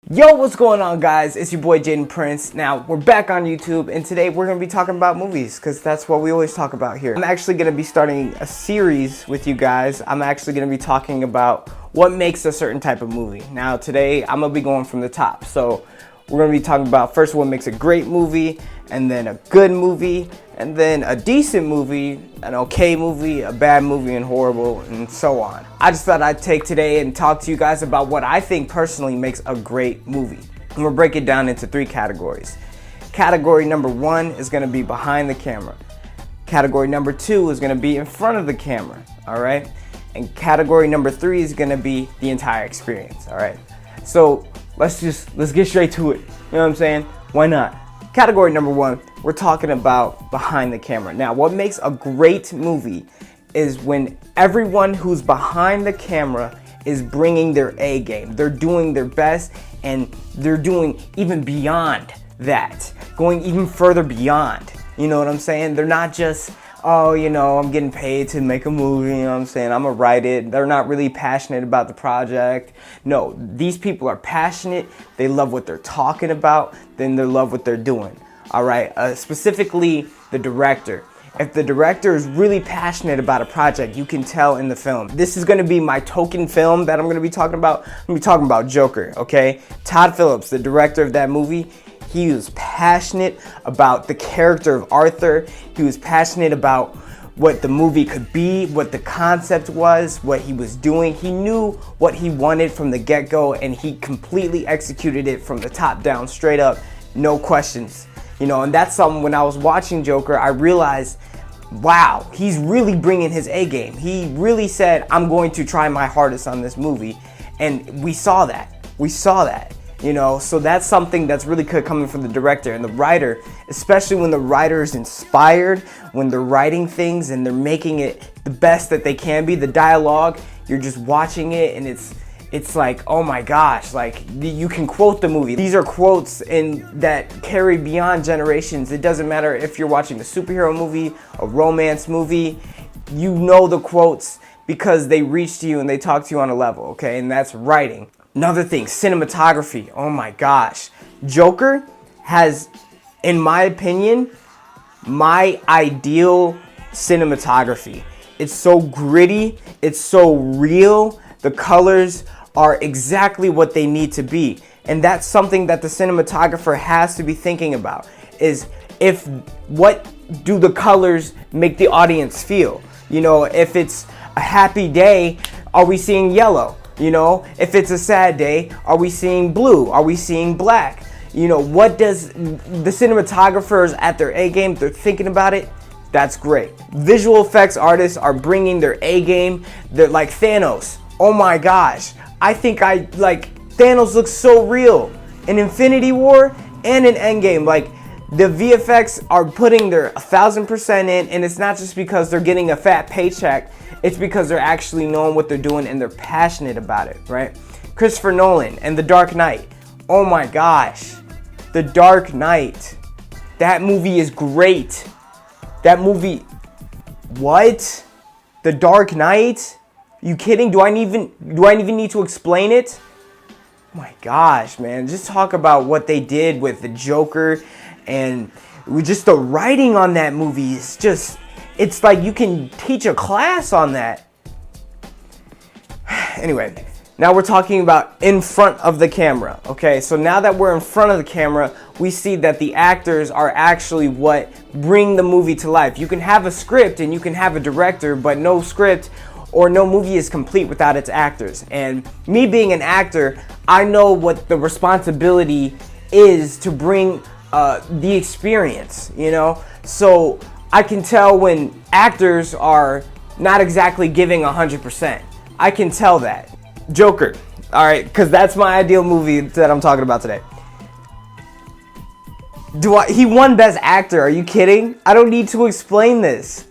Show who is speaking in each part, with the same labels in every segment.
Speaker 1: Yo, what's going on, guys? It's your boy Jaden Prince. Now, we're back on YouTube, and today we're going to be talking about movies, because that's what we always talk about here. I'm actually going to be starting a series with you guys. I'm actually going to be talking about what makes a certain type of movie. Now, today, I'm going to be going from the top. So, we're going to be talking about first what makes a great movie, and then a good movie, and then a decent movie, an okay movie, a bad movie, and horrible, and so on. I just thought I'd take today and talk to you guys about what I think personally makes a great movie. And we'll break it down into 3 categories. Category number 1 is going to be behind the camera. Category number 2 is going to be in front of the camera, all right? And category number 3 is going to be the entire experience, all right? So let's get straight to it. You know what I'm saying? Why not? Category number 1, we're talking about behind the camera. Now, what makes a great movie is when everyone who's behind the camera is bringing their A game. They're doing their best, and they're doing even beyond that, going even further beyond. You know what I'm saying? They're not just, oh, you know, I'm getting paid to make a movie, you know what I'm saying? I'm gonna write it. They're not really passionate about the project. No, these people are passionate. They love what they're talking about. Then they love what they're doing. All right, specifically the director. If the director is really passionate about a project, you can tell in the film. This is gonna be my token film that I'm gonna be talking about. I'm gonna be talking about Joker, okay? Todd Phillips, the director of that movie, he was passionate about the character of Arthur. He was passionate about what the movie could be, what the concept was, what he was doing. He knew what he wanted from the get-go, and he completely executed it from the top down, straight up, no questions. You know, and that's something when I was watching Joker, I realized, wow, he's really bringing his A game. He really said, I'm going to try my hardest on this movie. And we saw that. We saw that. You know, so that's something that's really good coming from the director and the writer, especially when the writer is inspired, when they're writing things and they're making it the best that they can be. The dialogue, you're just watching it and it's like, oh my gosh, like you can quote the movie. These are quotes that carry beyond generations. It doesn't matter if you're watching a superhero movie, a romance movie, you know the quotes because they reach to you and they talk to you on a level, okay? And that's writing. Another thing, cinematography. Oh my gosh. Joker has, in my opinion, my ideal cinematography. It's so gritty, it's so real, the colors are exactly what they need to be. And that's something that the cinematographer has to be thinking about, is what do the colors make the audience feel? You know, if it's a happy day, are we seeing yellow? You know, if it's a sad day, are we seeing blue? Are we seeing black? You know, what does the cinematographers at their A game, they're thinking about it? That's great. Visual effects artists are bringing their A game. They're like Thanos. Oh my gosh. I think Thanos looks so real in Infinity War and in Endgame. Like, the VFX are putting their 1000% in, and it's not just because they're getting a fat paycheck. It's because they're actually knowing what they're doing and they're passionate about it, right? Christopher Nolan and The Dark Knight. Oh my gosh. The Dark Knight. That movie is great. That movie, what? The Dark Knight? You kidding? Do I even need to explain it? Oh my gosh, man. Just talk about what they did with the Joker, and just the writing on that movie is just, it's like you can teach a class on that. Anyway, now we're talking about in front of the camera. Okay, so now that we're in front of the camera, we see that the actors are actually what bring the movie to life. You can have a script and you can have a director, but no script or no movie is complete without its actors. And me being an actor, I know what the responsibility is to bring the experience, you know? So I can tell when actors are not exactly giving 100%. I can tell that. Joker, all right, because that's my ideal movie that I'm talking about today. He won Best Actor, are you kidding? I don't need to explain this.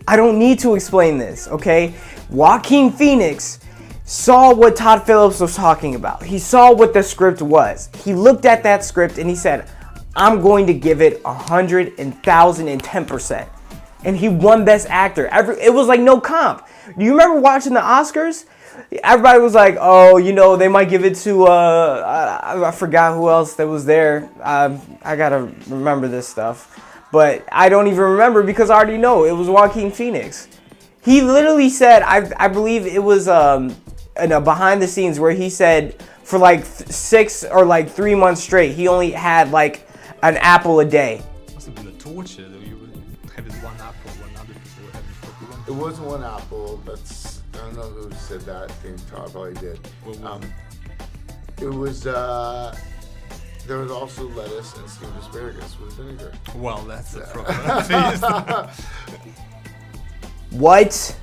Speaker 1: Okay? Joaquin Phoenix saw what Todd Phillips was talking about. He saw what the script was. He looked at that script and he said, I'm going to give it 110%. And he won Best Actor. It was like no comp. Do you remember watching the Oscars everybody was like, oh, you know, they might give it to, I forgot who else that was there. I gotta remember this stuff. But I don't even remember because I already know it was Joaquin Phoenix. He literally said, I believe it was in a behind the scenes where he said for like 6 or like 3 months straight, he only had like an apple a day.
Speaker 2: Must have been a torture though. You were having one apple when other people were having 41.
Speaker 3: It wasn't one apple. I don't know who said that. I think Todd probably did. It was, there was also lettuce and steamed asparagus with vinegar.
Speaker 2: Well, that's a proper feast.
Speaker 1: What?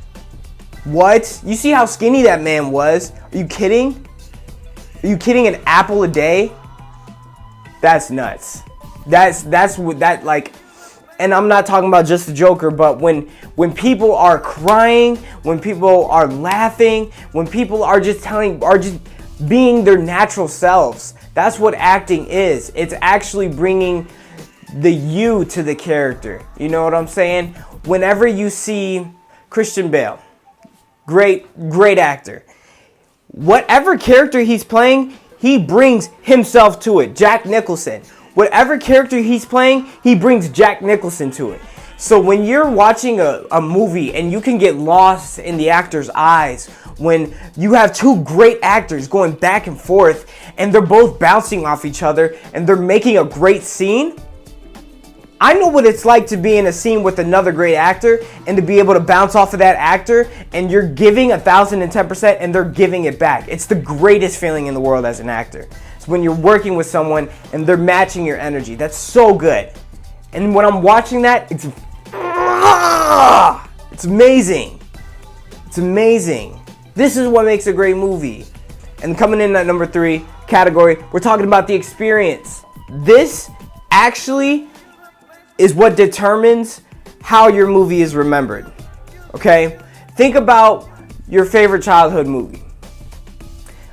Speaker 1: What? You see how skinny that man was? Are you kidding? Are you kidding? An apple a day? That's nuts. That's what that like. And I'm not talking about just the Joker, but when people are crying, when people are laughing, when people are just being their natural selves, that's what acting is. It's actually bringing the you to the character. You know what I'm saying? Whenever you see Christian Bale, great actor. Whatever character he's playing, he brings himself to it. Jack Nicholson. Whatever character he's playing, he brings Jack Nicholson to it. So when you're watching a movie and you can get lost in the actor's eyes, when you have two great actors going back and forth and they're both bouncing off each other and they're making a great scene, I know what it's like to be in a scene with another great actor and to be able to bounce off of that actor and you're giving 1,010% and they're giving it back. It's the greatest feeling in the world as an actor. It's when you're working with someone and they're matching your energy. That's so good. And when I'm watching that, it's amazing. It's amazing. This is what makes a great movie. And coming in at number 3 category, we're talking about the experience. This actually is what determines how your movie is remembered. Okay? Think about your favorite childhood movie.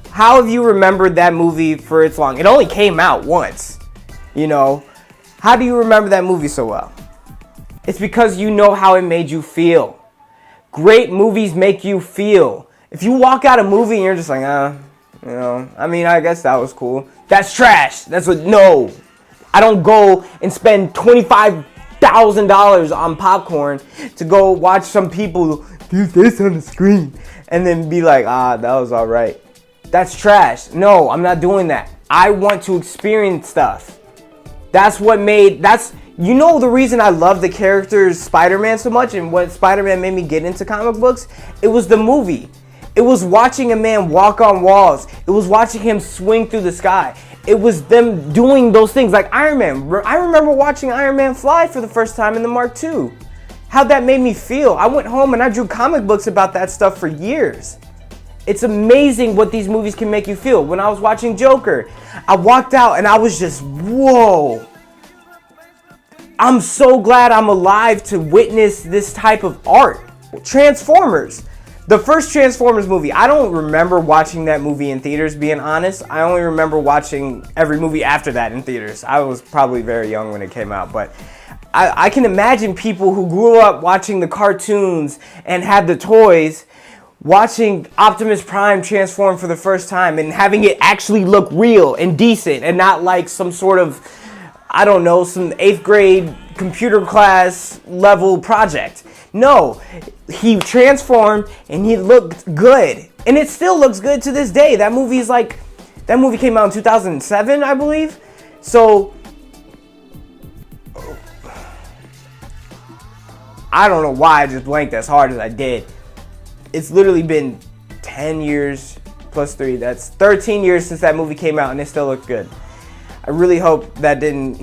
Speaker 1: How have you remembered that movie for its long? It only came out once. You know? How do you remember that movie so well? It's because you know how it made you feel. Great movies make you feel. If you walk out a movie and you're just like, you know, I mean, I guess that was cool. That's trash. No. I don't go and spend $25,000 on popcorn to go watch some people do this on the screen and then be like, that was all right. That's trash. No, I'm not doing that. I want to experience stuff. You know the reason I love the characters Spider-Man so much and what Spider-Man made me get into comic books? It was the movie. It was watching a man walk on walls. It was watching him swing through the sky. It was them doing those things like Iron Man. I remember watching Iron Man fly for the first time in the Mark II. How that made me feel. I went home and I drew comic books about that stuff for years. It's amazing what these movies can make you feel. When I was watching Joker, I walked out and I was just, whoa. I'm so glad I'm alive to witness this type of art. Transformers. The first Transformers movie, I don't remember watching that movie in theaters, being honest. I only remember watching every movie after that in theaters. I was probably very young when it came out, but I can imagine people who grew up watching the cartoons and had the toys watching Optimus Prime transform for the first time and having it actually look real and decent and not like some sort of, I don't know, some 8th grade computer class level project. No, he transformed and he looked good. And it still looks good to this day. That movie came out in 2007, I believe. So, I don't know why I just blanked as hard as I did. It's literally been 10 years plus 3. That's 13 years since that movie came out and it still looked good. I really hope that didn't.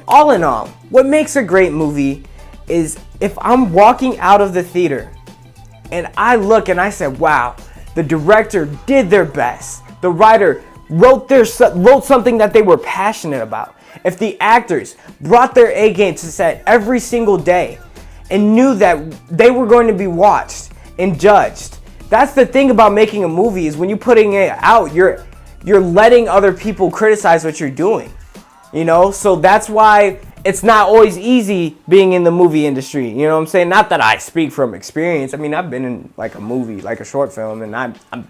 Speaker 1: All in all, what makes a great movie is if I'm walking out of the theater and I look and I said, wow, the director did their best. The writer wrote something that they were passionate about. If the actors brought their A game to set every single day and knew that they were going to be watched and judged. That's the thing about making a movie is when you're putting it out, you're letting other people criticize what you're doing. You know, so that's why it's not always easy being in the movie industry. You know what I'm saying? Not that I speak from experience. I mean, I've been in like a movie, like a short film, and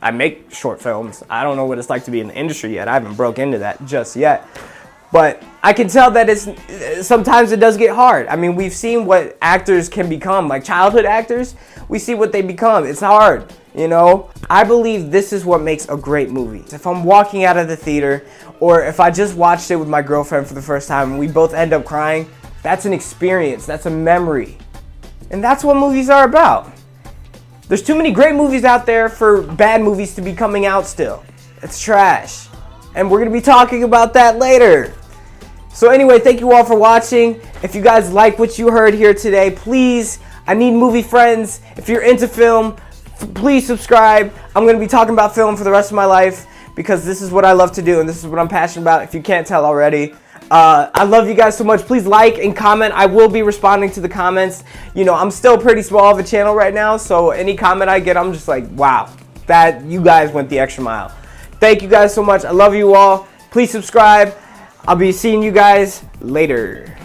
Speaker 1: I make short films. I don't know what it's like to be in the industry yet. I haven't broke into that just yet. But I can tell that sometimes it does get hard. I mean, we've seen what actors can become, like childhood actors. We see what they become. It's hard, you know? I believe this is what makes a great movie. If I'm walking out of the theater, or if I just watched it with my girlfriend for the first time and we both end up crying, that's an experience, that's a memory. And that's what movies are about. There's too many great movies out there for bad movies to be coming out still. It's trash. And we're gonna be talking about that later. So anyway, thank you all for watching. If you guys like what you heard here today, please, I need movie friends. If you're into film, please subscribe. I'm going to be talking about film for the rest of my life because this is what I love to do and this is what I'm passionate about, if you can't tell already. I love you guys so much. Please like and comment. I will be responding to the comments. You know, I'm still pretty small of a channel right now, so any comment I get, I'm just like, wow, that you guys went the extra mile. Thank you guys so much. I love you all. Please subscribe. I'll be seeing you guys later.